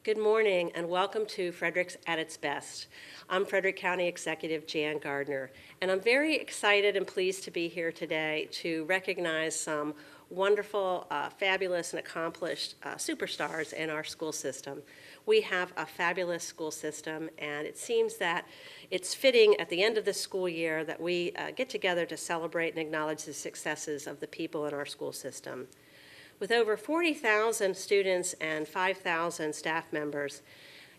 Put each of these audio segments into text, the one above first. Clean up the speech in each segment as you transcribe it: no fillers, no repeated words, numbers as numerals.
Good morning and welcome to Frederick's at its best. I'm Frederick County Executive Jan Gardner, and I'm very excited and pleased to be here today to recognize some wonderful, fabulous, and accomplished superstars in our school system. We have a fabulous school system, and it seems that it's fitting at the end of this school year that we get together to celebrate and acknowledge the successes of the people in our school system. With over 40,000 students and 5,000 staff members,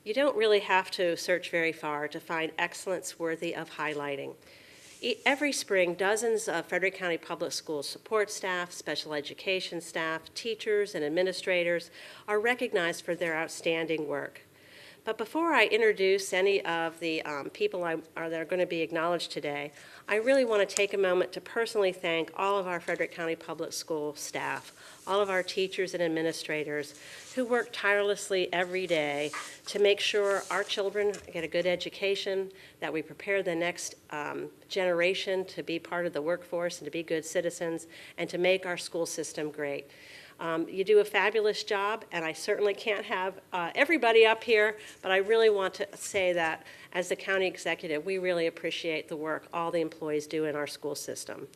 you don't really have to search very far to find excellence worthy of highlighting. Every spring, dozens of Frederick County Public Schools support staff, special education staff, teachers, and administrators are recognized for their outstanding work. But before I introduce any of the people that are going to be acknowledged today, I really want to take a moment to personally thank all of our Frederick County Public School staff, all of our teachers and administrators who work tirelessly every day to make sure our children get a good education, that we prepare the next generation to be part of the workforce and to be good citizens, and to make our school system great. You do a fabulous job, and I certainly can't have everybody up here, but I really want to say that as the county executive, we really appreciate the work all the employees do in our school system.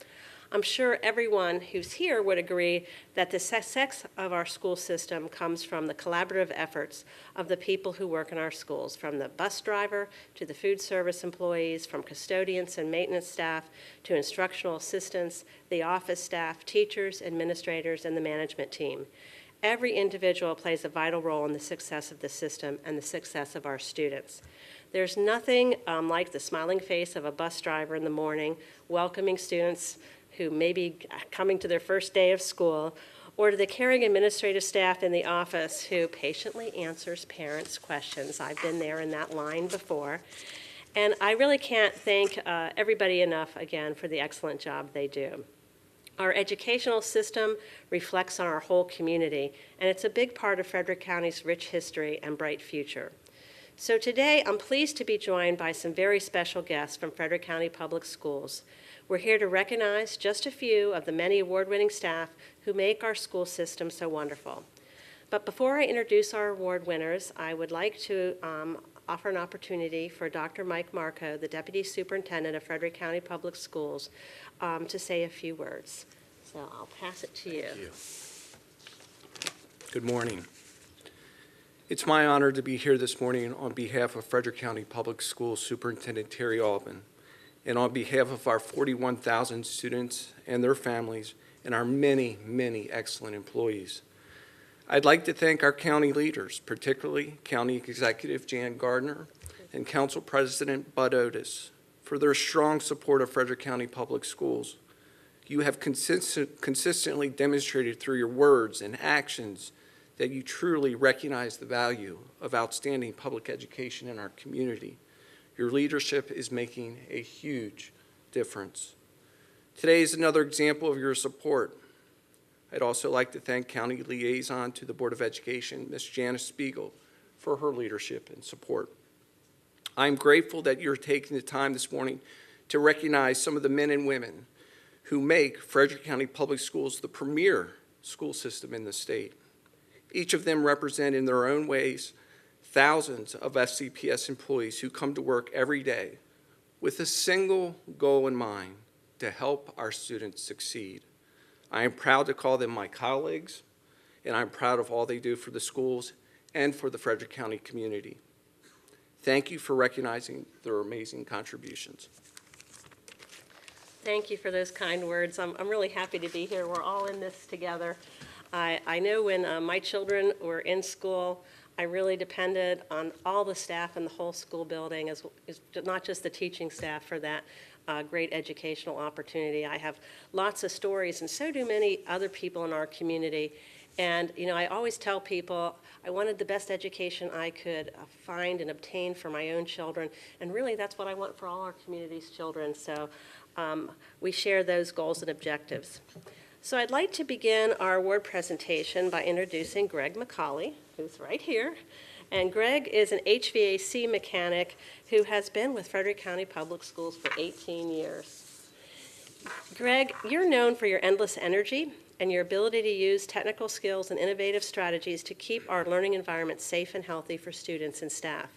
I'm sure everyone who's here would agree that the success of our school system comes from the collaborative efforts of the people who work in our schools, from the bus driver to the food service employees, from custodians and maintenance staff to instructional assistants, the office staff, teachers, administrators, and the management team. Every individual plays a vital role in the success of the system and the success of our students. There's nothing like the smiling face of a bus driver in the morning welcoming students who may be coming to their first day of school, or to the caring administrative staff in the office who patiently answers parents' questions. I've been there in that line before. And I really can't thank everybody enough, again, for the excellent job they do. Our educational system reflects on our whole community, and it's a big part of Frederick County's rich history and bright future. So today, I'm pleased to be joined by some very special guests from Frederick County Public Schools. We're here to recognize just a few of the many award-winning staff who make our school system so wonderful. But before I introduce our award winners, I would like to offer an opportunity for Dr. Mike Marco, the Deputy Superintendent of Frederick County Public Schools, to say a few words. So I'll pass it to you. Thank you. Good morning. It's my honor to be here this morning on behalf of Frederick County Public Schools Superintendent Terry Albin, and on behalf of our 41,000 students and their families and our many, many excellent employees. I'd like to thank our county leaders, particularly County Executive Jan Gardner and Council President Bud Otis, for their strong support of Frederick County Public Schools. You have consistently demonstrated through your words and actions that you truly recognize the value of outstanding public education in our community. Your leadership is making a huge difference. Today is another example of your support. I'd also like to thank County Liaison to the Board of Education, Ms. Janice Spiegel, for her leadership and support. I'm grateful that you're taking the time this morning to recognize some of the men and women who make Frederick County Public Schools the premier school system in the state. Each of them represent in their own ways thousands of FCPS employees who come to work every day with a single goal in mind: to help our students succeed. I am proud to call them my colleagues, and I'm proud of all they do for the schools and for the Frederick County community. Thank you for recognizing their amazing contributions. Thank you for those kind words. I'm really happy to be here. We're all in this together. I know when my children were in school, I really depended on all the staff in the whole school building, as not just the teaching staff, for that great educational opportunity. I have lots of stories, and so do many other people in our community. And, you know, I always tell people I wanted the best education I could find and obtain for my own children, and really that's what I want for all our community's children. So we share those goals and objectives. So I'd like to begin our award presentation by introducing Greg McCauley, who's right here. And Greg is an HVAC mechanic who has been with Frederick County Public Schools for 18 years. Greg, you're known for your endless energy and your ability to use technical skills and innovative strategies to keep our learning environment safe and healthy for students and staff.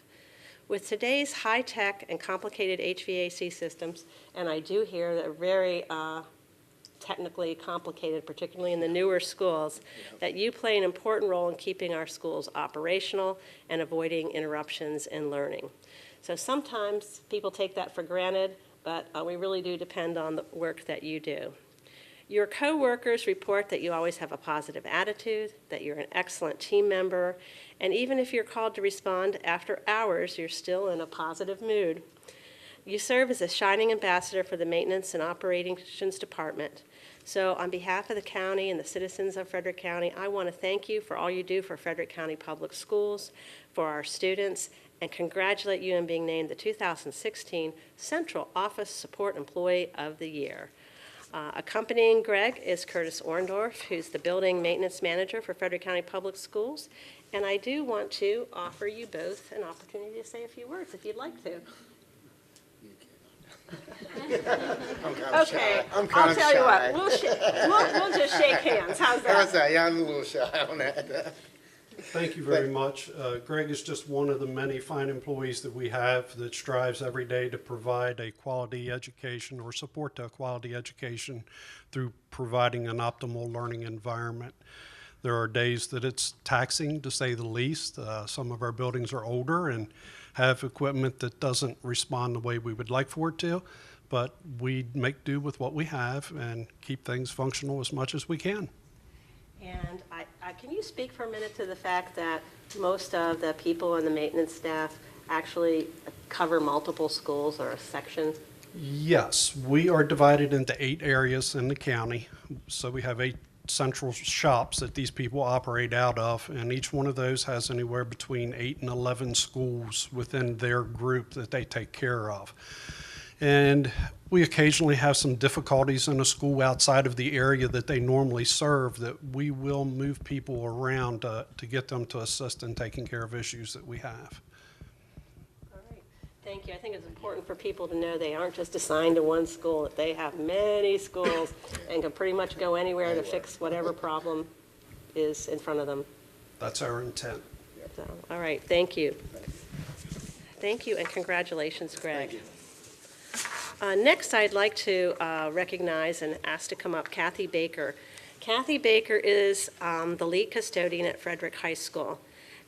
With today's high-tech and complicated HVAC systems, and I do hear that very technically complicated, particularly in the newer schools, that you play an important role in keeping our schools operational and avoiding interruptions in learning. So sometimes people take that for granted, but we really do depend on the work that you do. Your coworkers report that you always have a positive attitude, that you're an excellent team member, and even if you're called to respond after hours, you're still in a positive mood. You serve as a shining ambassador for the Maintenance and Operations Department. So on behalf of the county and the citizens of Frederick County, I want to thank you for all you do for Frederick County Public Schools, for our students, and congratulate you on being named the 2016 Central Office Support Employee of the Year. Accompanying Greg is Curtis Orndorff, who's the Building Maintenance Manager for Frederick County Public Schools. And I do want to offer you both an opportunity to say a few words if you'd like to. Okay, I'm I'll kind of tell shy. you what, we'll just shake hands. How's that? Yeah, I'm a little shy on that. Thank you very much. Greg is just one of the many fine employees that we have that strives every day to provide a quality education or support a quality education through providing an optimal learning environment. There are days that it's taxing, to say the least. Some of our buildings are older and have equipment that doesn't respond the way we would like for it to, but we make do with what we have and keep things functional as much as we can. And can you speak for a minute to the fact that most of the people in the maintenance staff actually cover multiple schools or a section? Yes, we are divided into 8 areas in the county. So we have 8 central shops that these people operate out of, and each one of those has anywhere between 8 and 11 schools within their group that they take care of. And we occasionally have some difficulties in a school outside of the area that they normally serve that we will move people around to get them to assist in taking care of issues that we have. All right, thank you. I think it's important for people to know they aren't just assigned to one school, that they have many schools and can pretty much go anywhere to fix whatever problem is in front of them. That's our intent. So, all right, thank you. Thank you, and congratulations, Greg. Thank you. Next, I'd like to recognize and ask to come up Kathy Baker. Kathy Baker is the lead custodian at Frederick High School.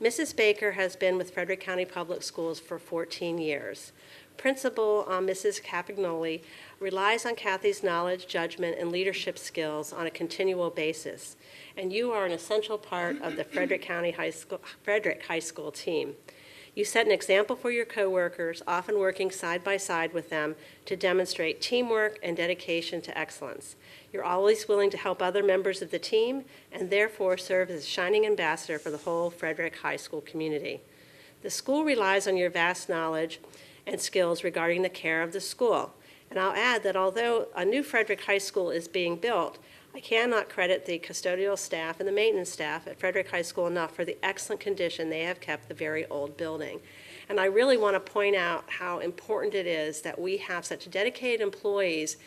Mrs. Baker has been with Frederick County Public Schools for 14 years. Principal Mrs. McCauley relies on Kathy's knowledge, judgment, and leadership skills on a continual basis, and you are an essential part of the Frederick High School team. You set an example for your coworkers, often working side by side with them to demonstrate teamwork and dedication to excellence. You're always willing to help other members of the team and therefore serve as a shining ambassador for the whole Frederick High School community. The school relies on your vast knowledge and skills regarding the care of the school. And I'll add that although a new Frederick High School is being built, I cannot credit the custodial staff and the maintenance staff at Frederick High School enough for the excellent condition they have kept the very old building. And I really want to point out how important it is that we have such dedicated employees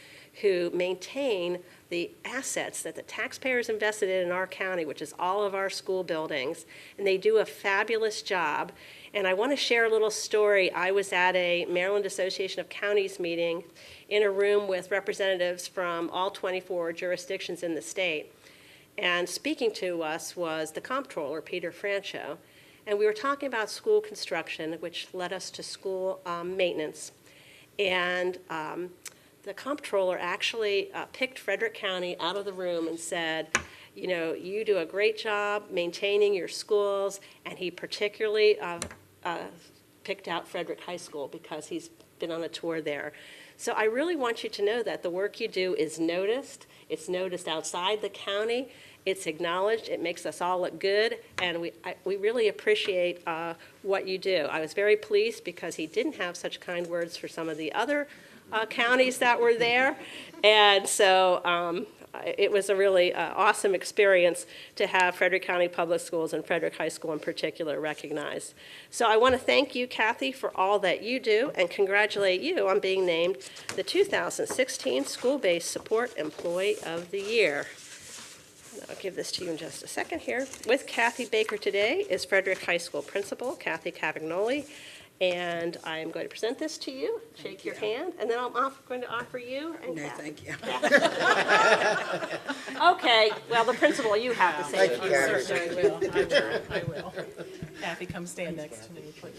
who maintain the assets that the taxpayers invested in our county, which is all of our school buildings, and they do a fabulous job. And I want to share a little story. I was at a Maryland Association of Counties meeting in a room with representatives from all 24 jurisdictions in the state. And speaking to us was the comptroller, Peter Francho. And we were talking about school construction, which led us to school maintenance. And the comptroller actually picked Frederick County out of the room and said, you know, you do a great job maintaining your schools, and he particularly picked out Frederick High School because he's been on a tour there. So I really want you to know that the work you do is noticed. It's noticed outside the county, It's acknowledged, it makes us all look good, and we really appreciate what you do. I was very pleased because he didn't have such kind words for some of the other counties that were there, and so it was a really awesome experience to have Frederick County Public Schools and Frederick High School in particular recognized. So I want to thank you, Kathy, for all that you do and congratulate you on being named the 2016 School-Based Support Employee of the Year. And I'll give this to you in just a second here. With Kathy Baker today is Frederick High School Principal Kathy Cavagnoli. And I'm going to present this to you, shake your hand, and then I'm going to offer you and No, Kathy. thank you. Okay, well, the principal, you have to say Thank it. you, Kathy. Certainly I will. Kathy, come stand next to me, please.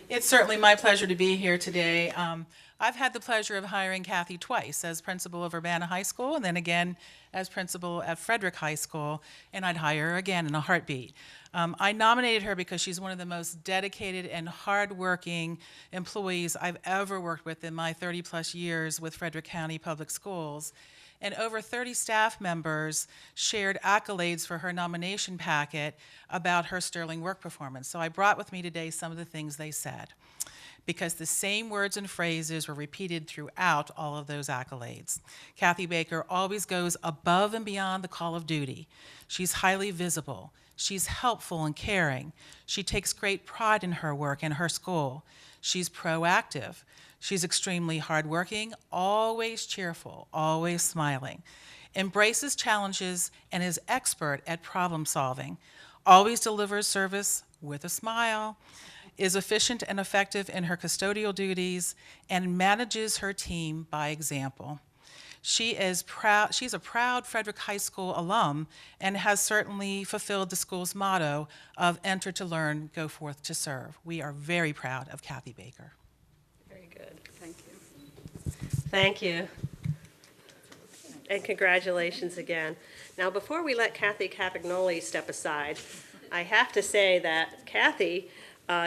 It's certainly my pleasure to be here today. I've had the pleasure of hiring Kathy twice as principal of Urbana High School and then again as principal at Frederick High School, and I'd hire her again in a heartbeat. I nominated her because she's one of the most dedicated and hardworking employees I've ever worked with in my 30-plus years with Frederick County Public Schools. And over 30 staff members shared accolades for her nomination packet about her sterling work performance. So I brought with me today some of the things they said, because the same words and phrases were repeated throughout all of those accolades. Kathy Baker always goes above and beyond the call of duty. She's highly visible. She's helpful and caring. She takes great pride in her work and her school. She's proactive. She's extremely hardworking, always cheerful, always smiling, embraces challenges, and is expert at problem solving, always delivers service with a smile, is efficient and effective in her custodial duties, and manages her team by example. She's a proud Frederick High School alum and has certainly fulfilled the school's motto of enter to learn, go forth to serve. We are very proud of Kathy Baker. Very good. Thank you. Thank you. And congratulations again. Now, before we let Kathy Cavagnoli step aside, I have to say that Kathy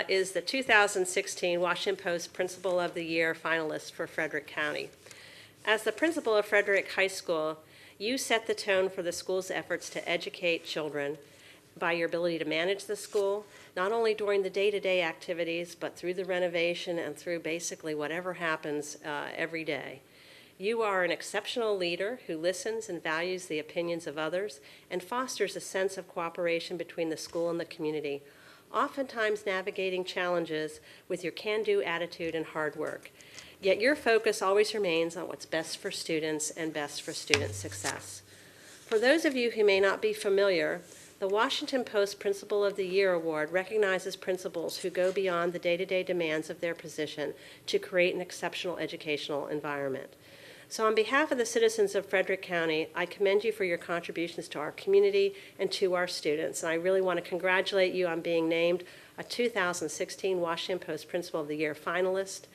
is the 2016 Washington Post Principal of the Year finalist for Frederick County. As the principal of Frederick High School, you set the tone for the school's efforts to educate children by your ability to manage the school, not only during the day-to-day activities, but through the renovation and through basically whatever happens every day. You are an exceptional leader who listens and values the opinions of others and fosters a sense of cooperation between the school and the community, oftentimes navigating challenges with your can-do attitude and hard work. Yet your focus always remains on what's best for students and best for student success. For those of you who may not be familiar, the Washington Post Principal of the Year Award recognizes principals who go beyond the day-to-day demands of their position to create an exceptional educational environment. So on behalf of the citizens of Frederick County, I commend you for your contributions to our community and to our students. And I really want to congratulate you on being named a 2016 Washington Post Principal of the Year finalist.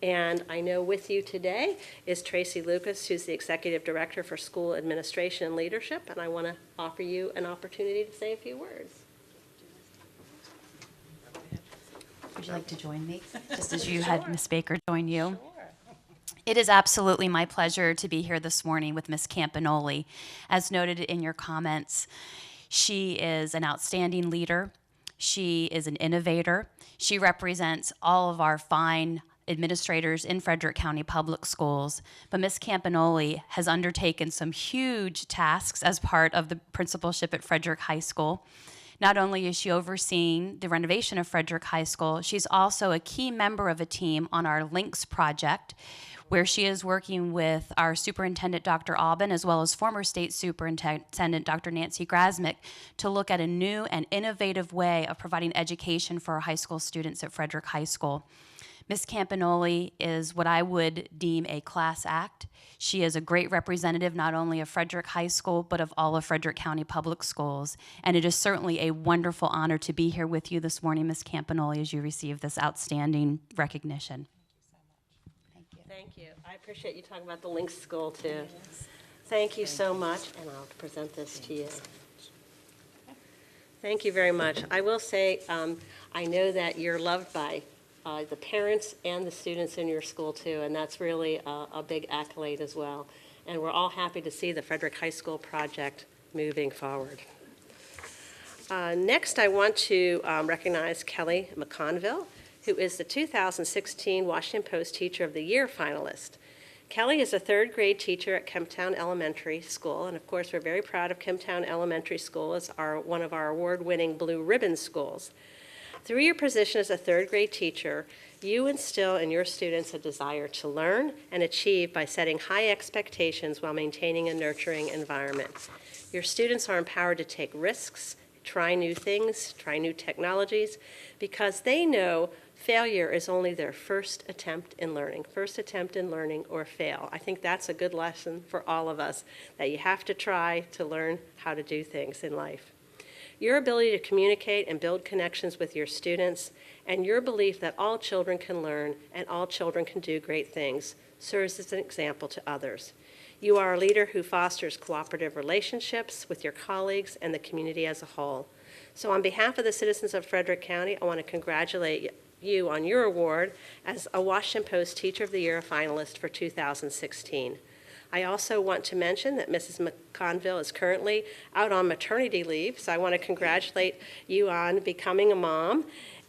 And I know with you today is Tracy Lucas, who's the Executive Director for School Administration and Leadership, and I want to offer you an opportunity to say a few words. Would you like to join me, just as you had Ms. Baker join you? It is absolutely my pleasure to be here this morning with Ms. Campanoli. As noted in your comments, she is an outstanding leader. She is an innovator. She represents all of our fine administrators in Frederick County Public Schools, but Ms. Campanoli has undertaken some huge tasks as part of the principalship at Frederick High School. Not only is she overseeing the renovation of Frederick High School, she's also a key member of a team on our Links project, where she is working with our superintendent, Dr. Aubin, as well as former state superintendent, Dr. Nancy Grasmick, to look at a new and innovative way of providing education for our high school students at Frederick High School. Ms. Campanoli is what I would deem a class act. She is a great representative not only of Frederick High School, but of all of Frederick County Public Schools. And it is certainly a wonderful honor to be here with you this morning, Ms. Campanoli, as you receive this outstanding recognition. Thank you. Thank you. I appreciate you talking about the Links School, too. Thank you so much, and I'll present this to you. Thank you very much. I will say, I know that you're loved by the parents and the students in your school, too, and that's really a big accolade as well. And we're all happy to see the Frederick High School project moving forward. Next, I want to recognize Kelly McConville, who is the 2016 Washington Post Teacher of the Year finalist. Kelly is a third grade teacher at Kemptown Elementary School, and of course, we're very proud of Kemptown Elementary School as one of our award-winning Blue Ribbon schools. Through your position as a third grade teacher, you instill in your students a desire to learn and achieve by setting high expectations while maintaining a nurturing environment. Your students are empowered to take risks, try new things, try new technologies, because they know failure is only their first attempt in learning or fail. I think that's a good lesson for all of us, that you have to try to learn how to do things in life. Your ability to communicate and build connections with your students, and your belief that all children can learn and all children can do great things, serves as an example to others. You are a leader who fosters cooperative relationships with your colleagues and the community as a whole. So on behalf of the citizens of Frederick County, I want to congratulate you on your award as a Washington Post Teacher of the Year finalist for 2016. I also want to mention that Mrs. McConville is currently out on maternity leave, so I want to congratulate you on becoming a mom.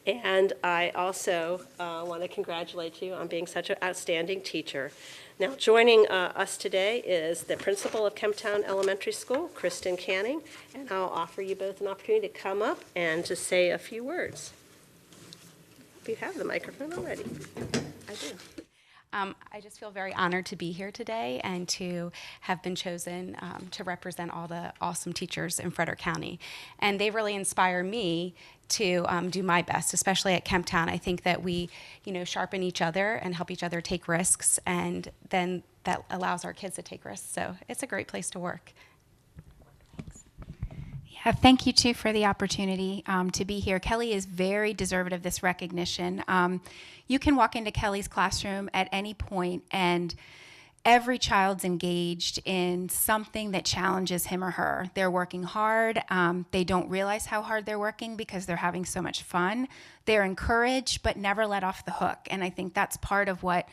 And I also want to congratulate you on being such an outstanding teacher. Now, joining us today is the principal of Kemptown Elementary School, Kristen Canning, and I'll offer you both an opportunity to come up and to say a few words. You have the microphone already. I do. I just feel very honored to be here today and to have been chosen to represent all the awesome teachers in Frederick County. And they really inspire me to do my best, especially at Kemptown. I think that we, sharpen each other and help each other take risks, and then that allows our kids to take risks. So it's a great place to work. Thank you, too, for the opportunity to be here. Kelly is very deserving of this recognition. You can walk into Kelly's classroom at any point, and every child's engaged in something that challenges him or her. They're working hard. They don't realize how hard they're working because they're having so much fun. They're encouraged, but never let off the hook. And I think that's part of what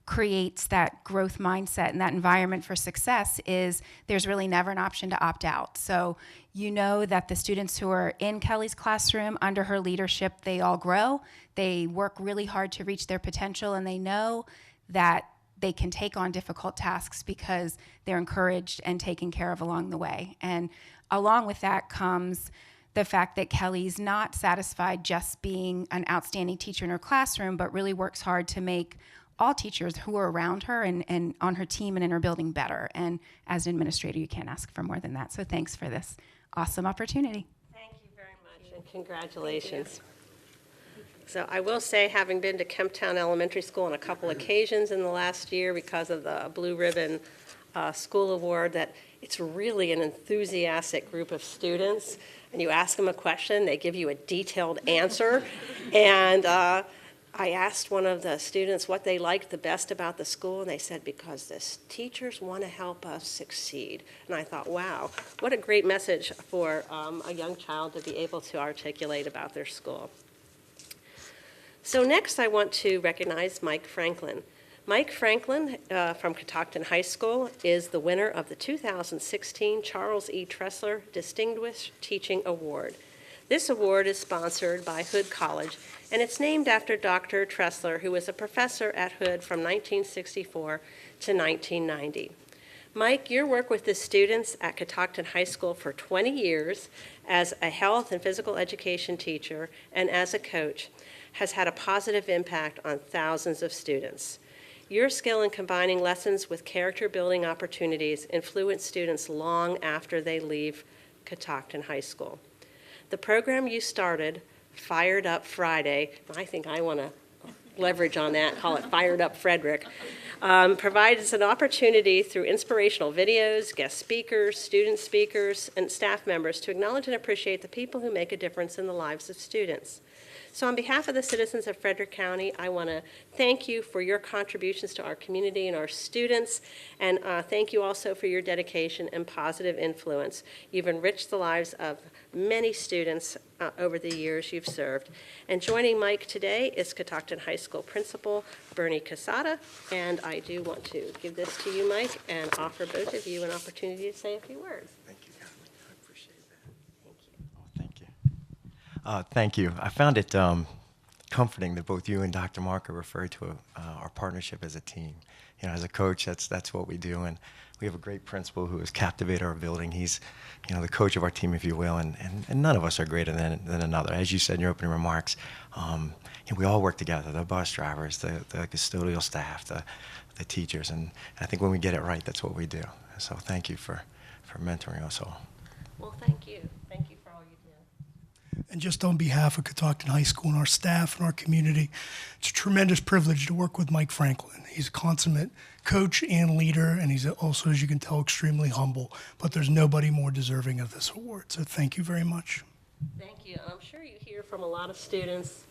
creates that growth mindset and that environment for success is there's really never an option to opt out. So you know that the students who are in Kelly's classroom under her leadership, they all grow. They work really hard to reach their potential, and they know that they can take on difficult tasks because they're encouraged and taken care of along the way. And along with that comes the fact that Kelly's not satisfied just being an outstanding teacher in her classroom, but really works hard to make all teachers who are around her and on her team and in her building better. And as an administrator, you can't ask for more than that. So thanks for this awesome opportunity. Thank you very much, and congratulations. So I will say, having been to Kemptown Elementary School on a couple occasions in the last year because of the Blue Ribbon School Award, that it's really an enthusiastic group of students. And you ask them a question, they give you a detailed answer. And I asked one of the students what they liked the best about the school, and they said, because the teachers want to help us succeed. And I thought, wow, what a great message for a young child to be able to articulate about their school. So next I want to recognize Mike Franklin. Mike Franklin from Catoctin High School is the winner of the 2016 Charles E. Tressler Distinguished Teaching Award. This award is sponsored by Hood College, and it's named after Dr. Tressler, who was a professor at Hood from 1964 to 1990. Mike, your work with the students at Catoctin High School for 20 years as a health and physical education teacher and as a coach has had a positive impact on thousands of students. Your skill in combining lessons with character-building opportunities influence students long after they leave Catoctin High School. The program you started, Fired Up Friday, I think I want to leverage on that, call it Fired Up Frederick, provides an opportunity through inspirational videos, guest speakers, student speakers, and staff members to acknowledge and appreciate the people who make a difference in the lives of students. So on behalf of the citizens of Frederick County, I want to thank you for your contributions to our community and our students, and thank you also for your dedication and positive influence. You've enriched the lives of many students over the years you've served. And joining Mike today is Catoctin High School Principal Bernie Casada, and I do want to give this to you, Mike, and offer both of you an opportunity to say a few words. Thank you, Thank you. I found it comforting that both you and Dr. Marker referred to our partnership as a team. You know, as a coach, that's what we do, and we have a great principal who has captivated our building. He's, you know, the coach of our team, if you will, and none of us are greater than another. As you said in your opening remarks, you know, we all work together, the bus drivers, the custodial staff, the teachers, and I think when we get it right, that's what we do. So thank you for mentoring us all. Well, thank you. Thank you for all you do. And just on behalf of Catoctin High School and our staff and our community, it's a tremendous privilege to work with Mike Franklin. He's a consummate coach and leader, and he's also, as you can tell, extremely humble. But there's nobody more deserving of this award. So thank you very much. Thank you. I'm sure you hear from a lot of students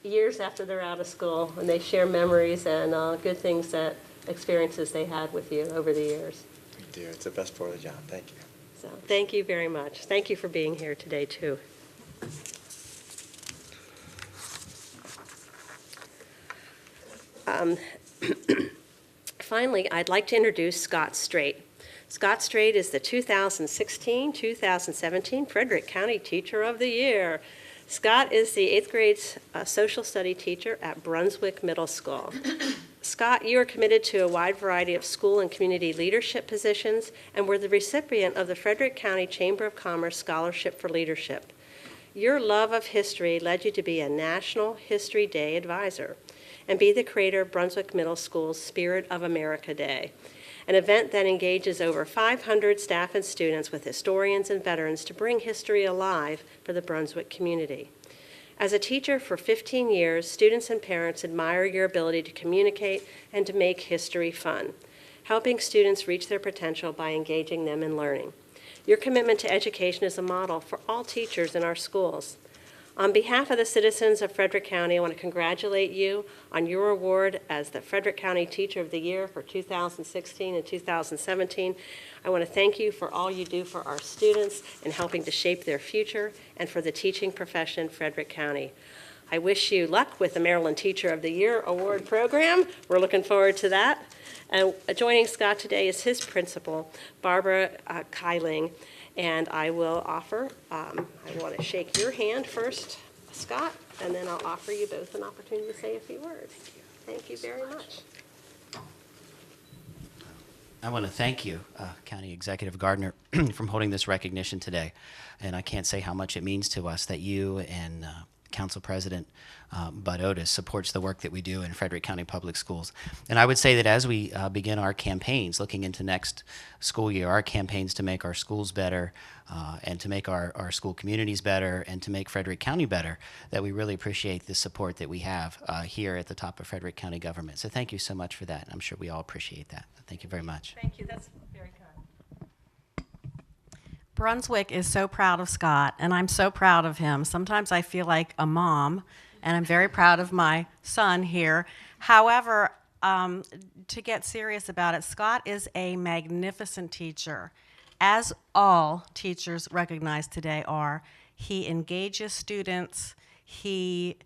years after they're out of school, and they share memories and good things experiences they had with you over the years. We do. It's the best part of the job. Thank you. So thank you very much. Thank you for being here today, too. Finally, I'd like to introduce Scott Strait. Scott Strait is the 2016-2017 Frederick County Teacher of the Year. Scott is the 8th grade social study teacher at Brunswick Middle School. Scott, you are committed to a wide variety of school and community leadership positions and were the recipient of the Frederick County Chamber of Commerce Scholarship for Leadership. Your love of history led you to be a National History Day advisor and be the creator of Brunswick Middle School's Spirit of America Day, an event that engages over 500 staff and students with historians and veterans to bring history alive for the Brunswick community. As a teacher for 15 years, students and parents admire your ability to communicate and to make history fun, helping students reach their potential by engaging them in learning. Your commitment to education is a model for all teachers in our schools. On behalf of the citizens of Frederick County, I want to congratulate you on your award as the Frederick County Teacher of the Year for 2016 and 2017. I want to thank you for all you do for our students in helping to shape their future and for the teaching profession in Frederick County. I wish you luck with the Maryland Teacher of the Year Award program. We're looking forward to that. And joining Scott today is his principal, Barbara Kyling. And I will offer, I want to shake your hand first, Scott, and then I'll offer you both an opportunity to say a few words. Thank you very much. I want to thank you, County Executive Gardner, for holding this recognition today. And I can't say how much it means to us that you and Council President Bud Otis supports the work that we do in Frederick County Public Schools. And I would say that as we begin our campaigns, looking into next school year, our campaigns to make our schools better and to make our school communities better and to make Frederick County better, that we really appreciate the support that we have here at the top of Frederick County government. So thank you so much for that. I'm sure we all appreciate that. Thank you very much. Thank you. That's very kind. Brunswick is so proud of Scott, and I'm so proud of him. Sometimes I feel like a mom, and I'm very proud of my son here. However, to get serious about it, Scott is a magnificent teacher, as all teachers recognized today are. He engages students. He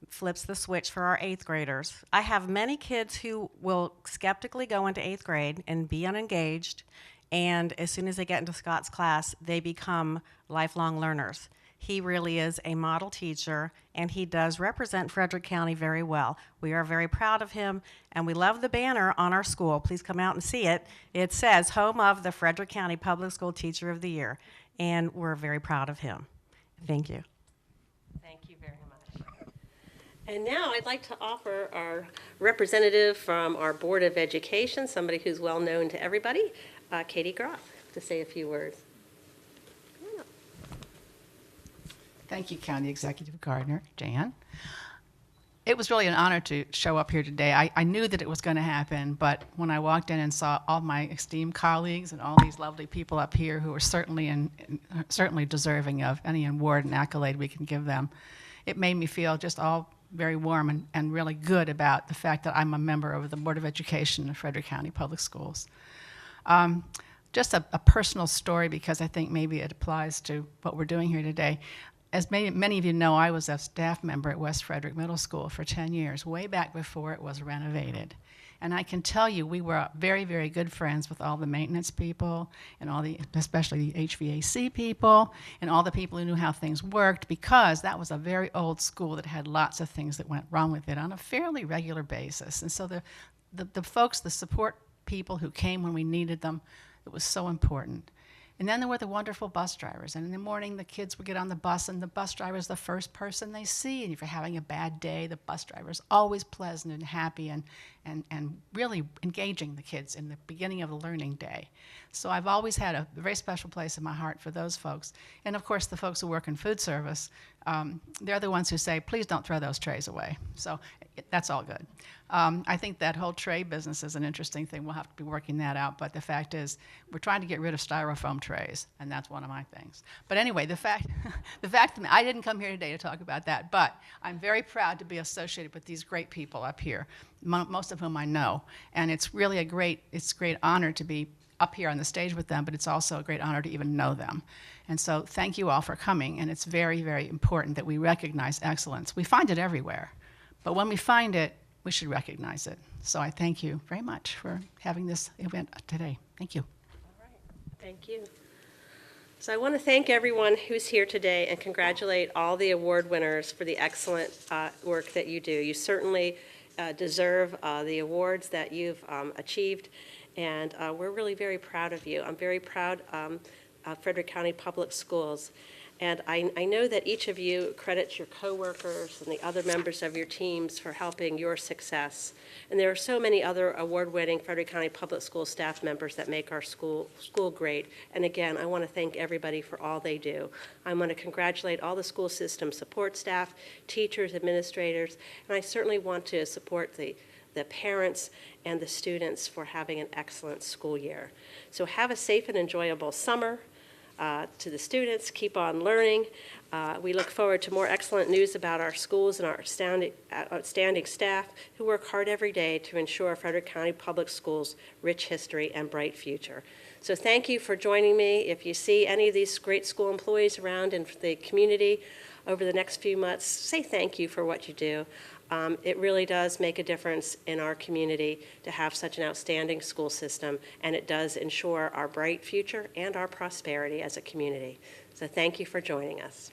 flips the switch for our 8th graders. I have many kids who will skeptically go into 8th grade and be unengaged, and as soon as they get into Scott's class, they become lifelong learners. He really is a model teacher, and he does represent Frederick County very well. We are very proud of him, and we love the banner on our school. Please come out and see it. It says, Home of the Frederick County Public School Teacher of the Year, and we're very proud of him. Thank you. Thank you very much. And now I'd like to offer our representative from our Board of Education, somebody who's well known to everybody, Katie Groff, to say a few words. Thank you, County Executive Gardner, Jan. It was really an honor to show up here today. I knew that it was going to happen, but when I walked in and saw all my esteemed colleagues and all these lovely people up here who are certainly deserving of any award and accolade we can give them, it made me feel just all very warm and really good about the fact that I'm a member of the Board of Education of Frederick County Public Schools. Just a personal story, because I think maybe it applies to what we're doing here today. as many of you know, I was a staff member at West Frederick Middle School for 10 years, way back before it was renovated. And I can tell you, we were very, very good friends with all the maintenance people and especially the HVAC people and all the people who knew how things worked, because that was a very old school that had lots of things that went wrong with it on a fairly regular basis. And so the folks, the support people who came when we needed them, it was so important. And then there were the wonderful bus drivers. And in the morning, the kids would get on the bus, and the bus driver is the first person they see. And if you're having a bad day, the bus driver is always pleasant and happy and really engaging the kids in the beginning of the learning day. So I've always had a very special place in my heart for those folks. And of course, the folks who work in food service, they're the ones who say, please don't throw those trays away. So that's all good. I think that whole tray business is an interesting thing. We'll have to be working that out. But the fact is, we're trying to get rid of styrofoam trays, and that's one of my things. But anyway, the fact that I didn't come here today to talk about that, but I'm very proud to be associated with these great people up here, most of whom I know. And it's really a great honor to be up here on the stage with them, but it's also a great honor to even know them. And so thank you all for coming, and it's very, very important that we recognize excellence. We find it everywhere, but when we find it, we should recognize it. So I thank you very much for having this event today. Thank you. All right. Thank you. So I want to thank everyone who's here today and congratulate all the award winners for the excellent work that you do. You certainly deserve the awards that you've achieved, and we're really very proud of you. I'm very proud of Frederick County Public Schools. And I know that each of you credits your coworkers and the other members of your teams for helping your success. And there are so many other award-winning Frederick County Public School staff members that make our school great. And again, I want to thank everybody for all they do. I want to congratulate all the school system support staff, teachers, administrators, and I certainly want to support the parents and the students for having an excellent school year. So have a safe and enjoyable summer. To the students, keep on learning. We look forward to more excellent news about our schools and our outstanding staff who work hard every day to ensure Frederick County Public Schools' rich history and bright future. So thank you for joining me. If you see any of these great school employees around in the community over the next few months, say thank you for what you do. It really does make a difference in our community to have such an outstanding school system, and it does ensure our bright future and our prosperity as a community. So thank you for joining us.